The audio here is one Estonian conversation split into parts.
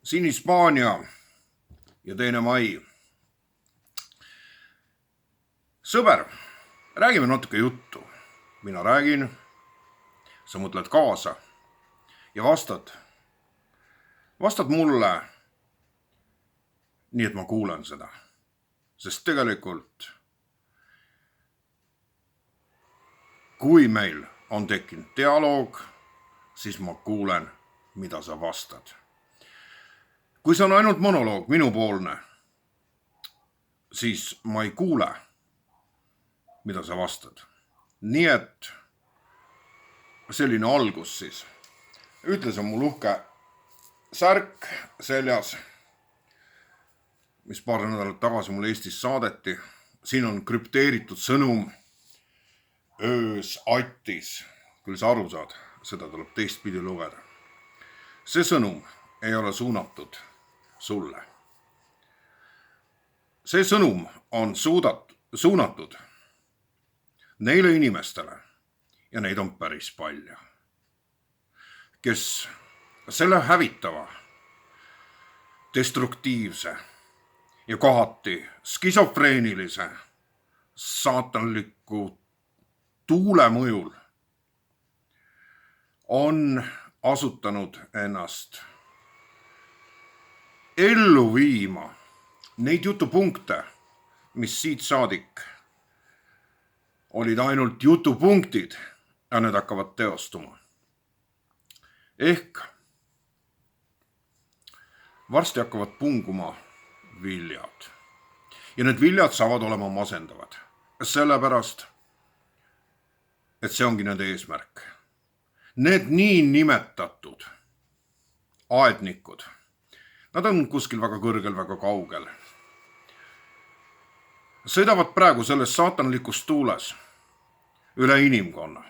Siin Hispaania ja 2. mai. Sõber, räägime natuke juttu. Mina räägin, sa mõtled kaasa ja vastad mulle nii, et ma kuulen seda. Sest tegelikult, kui meil on tekkinud dialoog, siis ma kuulen, mida sa vastad. Kui see on ainult monoloog minupoolne, siis ma ei kuule, mida sa vastad. Nii et selline algus siis. Ütles on mul uhke särk seljas, mis paar nädalat tagasi mulle Eestis saadeti. Siin on krüpteeritud sõnum öös Attis. Küll sa aru saad, seda tuleb teistpidi lugeda. See sõnum ei ole suunatud sulle. See sõnum on suunatud neile inimestele, ja neid on päris palju, kes selle hävitava, destruktiivse ja kohati skisofreenilise, saatanliku tuule mõjul on asutanud ennast ellu viima neid jutupunkte, mis siit saadik olid ainult jutupunktid ja need hakkavad teostuma. Ehk varsti hakkavad punguma viljad. Ja need viljad saavad olema masendavad. Sellepärast, et see ongi nende eesmärk. Need nii nimetatud aednikud, nad on kuskil väga kõrgel, väga kaugel. Sõidavad praegu selles saatanlikus tuules üle inimkonna.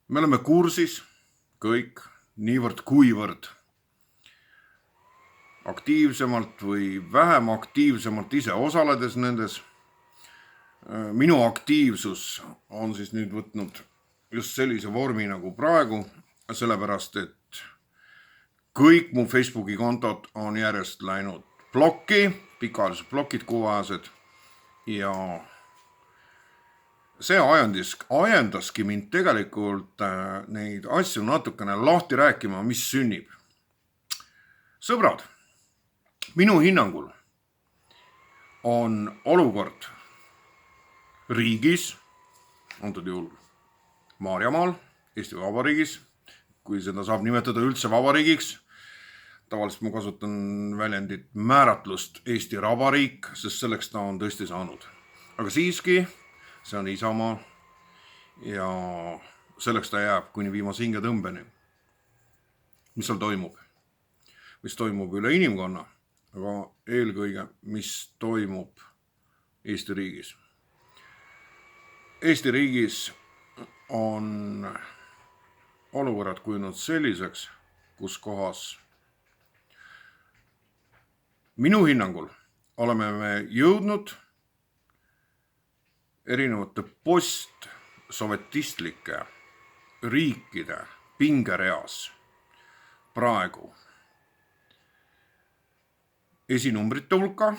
Me oleme kursis kõik niivõrd kuivõrd aktiivsemalt või vähem aktiivsemalt ise osaledes nendes. Minu aktiivsus on siis nüüd võtnud just sellise vormi nagu praegu, sellepärast et kõik mu Facebooki kontod on järjest läinud blokki, pikaajalised blokid, kuuajased, ja see ajendaski mind tegelikult neid asju natukene lahti rääkima, mis sünnib. Sõbrad, minu hinnangul on olukord riigis, antud juhul Maarjamaal, Eesti Vabariigis, kui seda saab nimetada üldse vabariigiks. Tavaliselt ma kasutan väljendit määratlust Eesti Rabariik, sest selleks ta on tõesti saanud. Aga siiski, see on Isamaa ja selleks ta jääb kuni viimase hingetõmbeni. Mis seal toimub? Mis toimub üle inimkonna, aga eelkõige, mis toimub Eesti riigis. Eesti riigis on olukorrad kujunenud selliseks, kus kohas minu hinnangul oleme me jõudnud erinevate postsovetistlike riikide pingereas praegu esinumbrite hulka.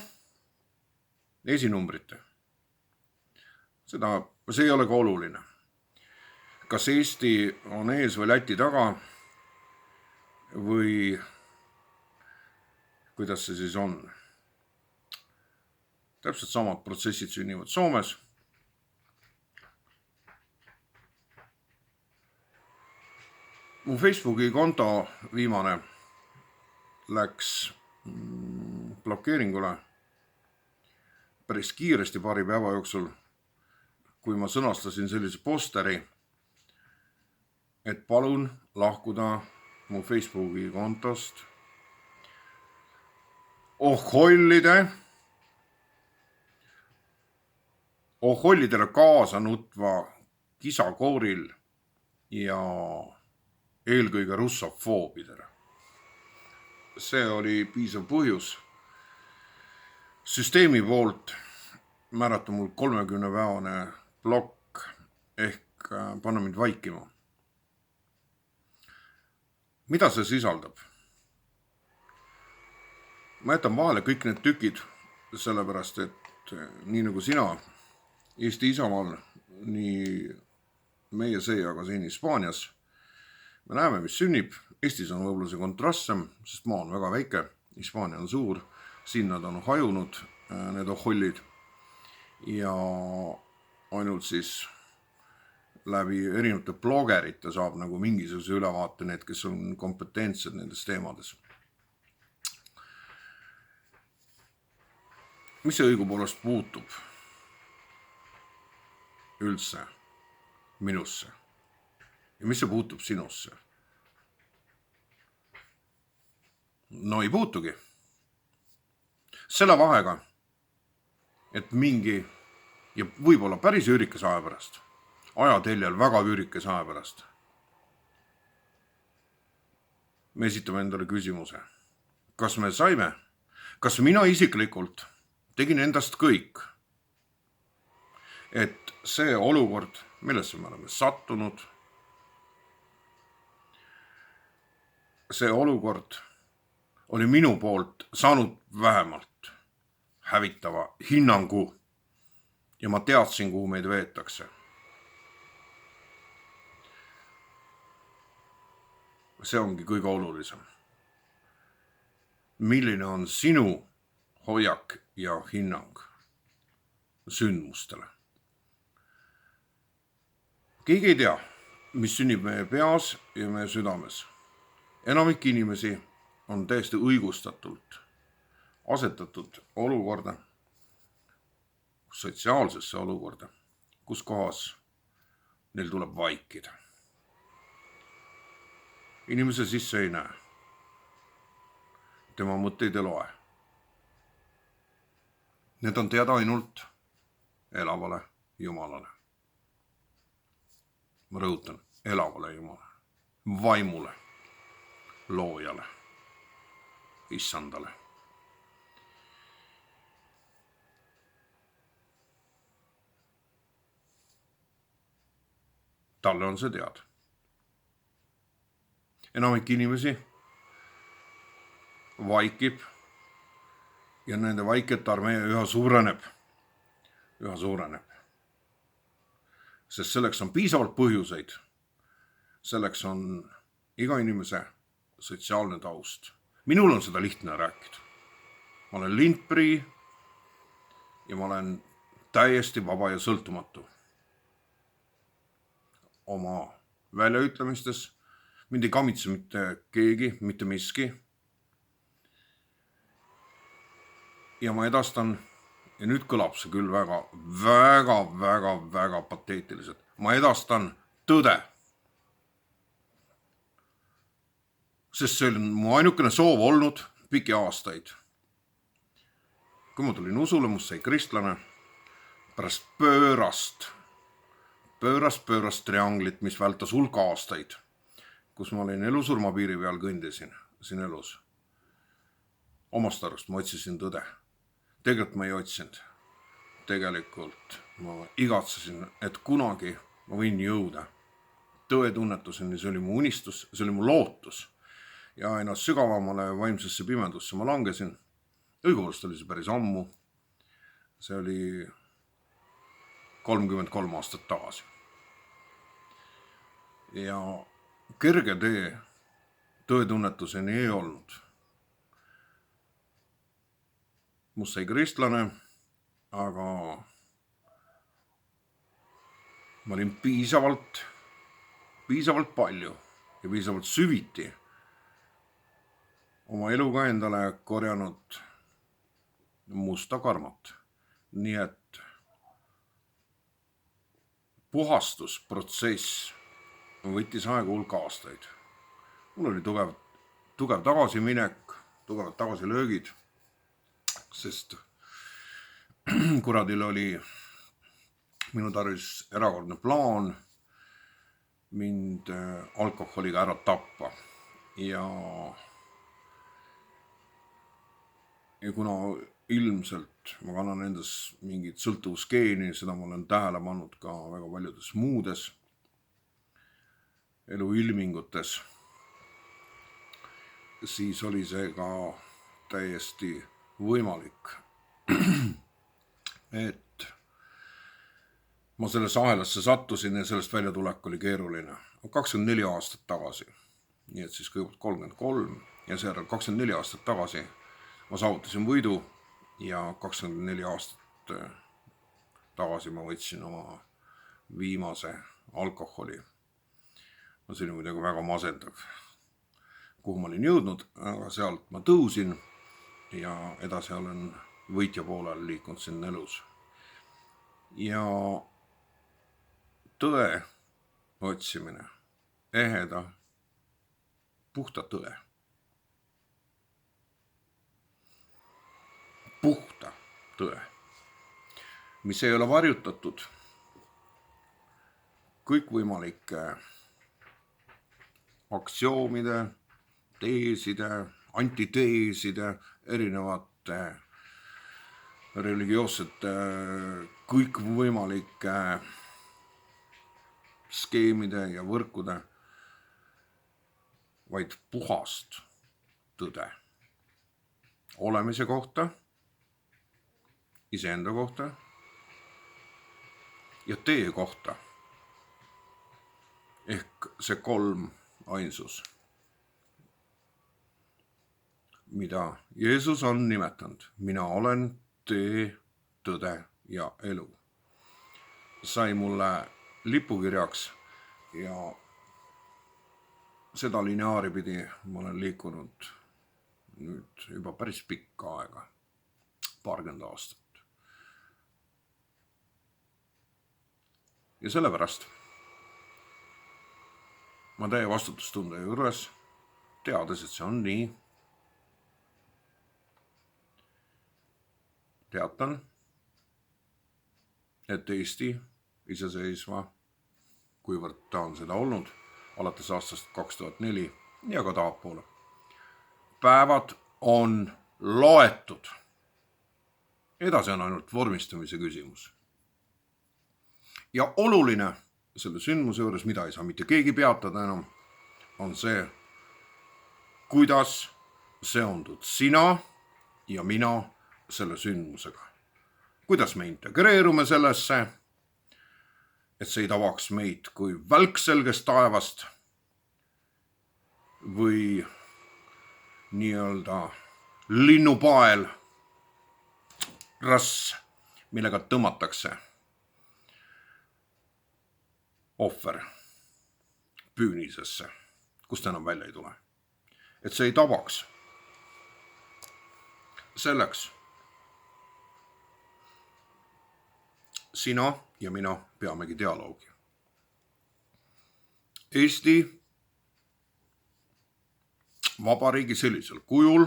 See ei ole ka oluline. Kas Eesti on ees või Läti taga või kuidas see siis on? Täpselt samad protsessid sünnivad Soomes. Mu Facebooki konto viimane läks blokeeringule päris kiiresti paari päeva jooksul, kui ma sõnastasin sellise posteri, et palun lahkuda mu Facebooki kontost ohollidele kaasa nutva kisakooril ja eelkõige russofoobidele. See oli piisav põhjus süsteemi poolt määrata mul 30-päevane blokk ehk panna mind vaikima. Mida see sisaldab? Ma jätan vahele kõik need tükid, sellepärast et nii nagu sina Eesti Isamaal, nii meie seejaga siin Hispaanias, me näeme, mis sünnib. Eestis on võib-olla see kontrastsem, sest maa on väga väike, Hispaania on suur, siin nad on hajunud, need ohollid, ja ainult siis läbi erinevate blogerite saab nagu mingisuguse ülevaate need, kes on kompetentsed nendes teemades. Mis see õigupoolest puutub üldse minusse ja mis see puutub sinusse? No ei puutugi. Selle vahega, et mingi ja võib-olla päris üürikes aja pärast, ajateljel väga üürikes aja pärast, me esitame endale küsimuse, kas me saime, kas mina isiklikult tegin endast kõik, et see olukord, millesse me oleme sattunud, see olukord oli minu poolt saanud vähemalt hävitava hinnangu ja ma teadsin, kuhu meid veetakse. See ongi kõige olulisem. Milline on sinu hoiak ja hinnang sündmustele? Keegi ei tea, mis sünnib meie peas ja meie südames. Enamik inimesi on täiesti õigustatult asetatud olukorda, sotsiaalsesse olukorda, kus kohas neil tuleb vaikida. Inimese sisse ei näe. Tema mõtteid ei loe. Need on teada ainult elavale Jumalale. Ma rõhutan, elavale Jumalale, vaimule, loojale, issandale. Talle on see teada. Enamik inimesi vaikib ja nende vaikete armee üha suureneb. Sest selleks on piisavalt põhjuseid. Selleks on iga inimese sotsiaalne taust. Minul on seda lihtne rääkida. Ma olen lintprii ja ma olen täiesti vaba ja sõltumatu. Oma väljaütlemistes mind ei kamitse mitte keegi, mitte miski. Ja ma edastan, ja nüüd kõlab see küll väga pateetiliselt. Ma edastan tõde. Sest see on mu ainukene soov olnud pikki aastaid. Kui ma tulin usule, must sai kristlane, pärast pöörast trianglit, mis vältas hulka aastaid, kus ma olin elusurma piiri peal kõndisin siin elus. Omast arust ma otsisin tõde. Tegelikult ma ei otsinud. Tegelikult ma igatsesin, et kunagi ma võin jõuda tõetunnetuseni. See oli mu unistus, see oli mu lootus. Ja aina sügavamale vaimsesse pimedusse ma langesin. Õigupoolest oli see päris ammu. See oli 33 aastat tagasi. Ja kerge tee tõetunnetuseni ei olnud. Must sai kristlane, aga ma olin piisavalt palju ja piisavalt süviti oma eluga endale korjanud musta karmat. Nii et puhastusprotsess võttis aega hulka aastaid. Mul oli tugev tagasiminek, tugevad tagasilöögid, sest kuradil oli minu tarvis erakordne plaan mind alkoholiga ära tappa. Ja kuna ilmselt ma kannan endas mingit sõltuvusgeeni, seda ma olen tähele pannud ka väga paljudes muudes eluilmingutes, siis oli see ka täiesti võimalik, et ma sellesse ahelasse sattusin ja sellest väljatulek oli keeruline. 24 aastat tagasi, nii et siis kõigepealt 33 ja seejärel 24 aastat tagasi ma saavutasin võidu ja 24 aastat tagasi ma võtsin oma viimase alkoholi. No see oli muidugi väga masendav, kuhu ma olin jõudnud, aga sealt ma tõusin ja edasi olen võitja poolel liikunud siin elus. Ja tõe otsimine, eheda, puhta tõe. Puhta tõe, mis ei ole varjutatud kõikvõimalike aktsioomide, teeside, antiteeside, erinevate religioossete kõikvõimalike skeemide ja võrkude, vaid puhast tõde olemise kohta, iseenda kohta ja tee kohta. Ehk see 3 ainsus, mida Jeesus on nimetanud. Mina olen tee, tõde ja elu. Sai mulle lipukirjaks ja seda lineaari pidi ma olen liikunud nüüd juba päris pikka aega, 20 aastat. Ja sellepärast ma täie vastutustunde juures, teades, et see on nii, teatan, et Eesti iseseisva, kuivõrd ta on seda olnud, alates aastast 2004 ja ka tahapoole. Päevad on loetud. Edasi on ainult vormistamise küsimus. Ja oluline selle sündmuse juures, mida ei saa mitte keegi peatada enam, on see, kuidas seondud sina ja mina selle sündmusega. Kuidas me integreerume sellesse, et see ei tavaks meid kui välk selgest taevast või nii-öelda linnupael rass, millega tõmmatakse ohver püünisesse, kust enam välja ei tule. Et see ei tabaks. Selleks sina ja mina peamegi dialoogi. Eesti Vabariigi sellisel kujul,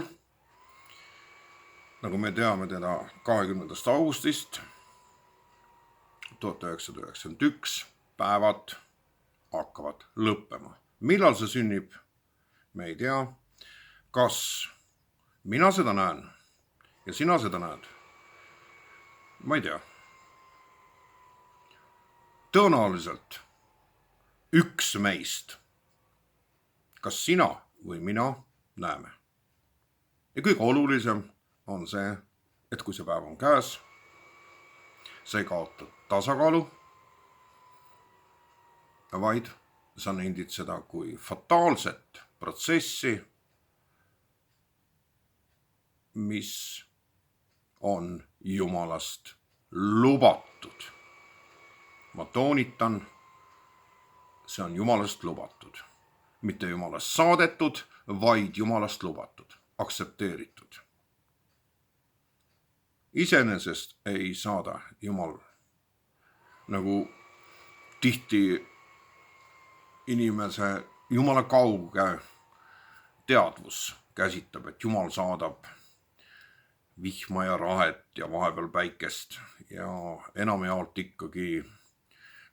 nagu me teame teda 20. augustist 1991, päevad hakkavad lõppema. Millal see sünnib? Me ei tea. Kas mina seda näen ja sina seda näed? Ma ei tea. Tõenäoliselt üks meist, kas sina või mina, näeme. Ja kõige olulisem on see, et kui see päev on käes, sa ei kaota tasakaalu, vaid sa nendid seda kui fataalset protsessi, mis on Jumalast lubatud. Ma toonitan, see on Jumalast lubatud. Mitte Jumalast saadetud, vaid Jumalast lubatud, aktsepteeritud. Iseenesest ei saada Jumal, nagu tihti inimese Jumala kauge teadvus käsitab, et Jumal saadab vihma ja rahet ja vahepeal päikest ja enamjaolt ikkagi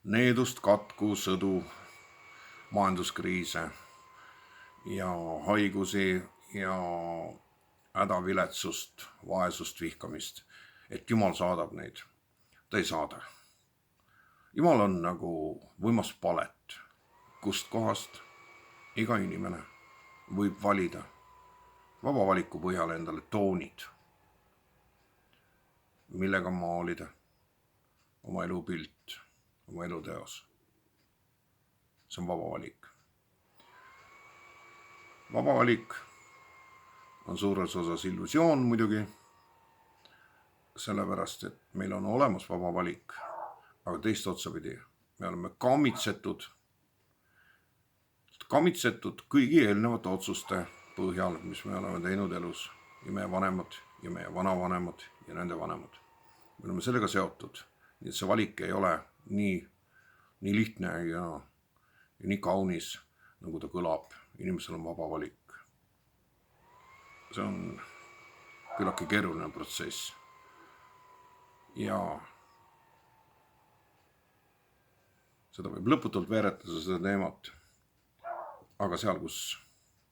needust, katku, sõdu, majanduskriise ja haigusi ja hädaviletsust, vaesust, vihkamist, et Jumal saadab neid. Ta ei saada. Jumal on nagu võimas palet, kust kohast iga inimene võib valida vaba valiku põhjal endale toonid, millega maalida oma elupilt, oma eluteos. See on vaba valik. Vaba valik on suures osas illusioon muidugi, sellepärast, et meil on olemas vaba valik, aga teist otsapidi me oleme kamitsetud kõigi eelnevate otsuste põhjal, mis me oleme teinud elus ja meie vanemad ja meie vanavanemad ja nende vanemad. Me oleme sellega seotud, nii et see valik ei ole nii lihtne ja nii kaunis, nagu ta kõlab. Inimesel on vaba valik. See on küllaltki keeruline protsess. Ja seda võib lõputult veeretada seda teemat. Aga seal, kus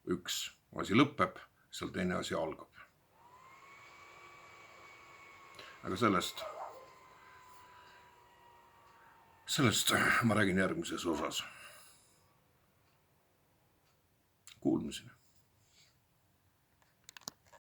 üks asi lõpeb, seal teine asi algab. Aga sellest ma räägin järgmises osas. Kuulmiseni.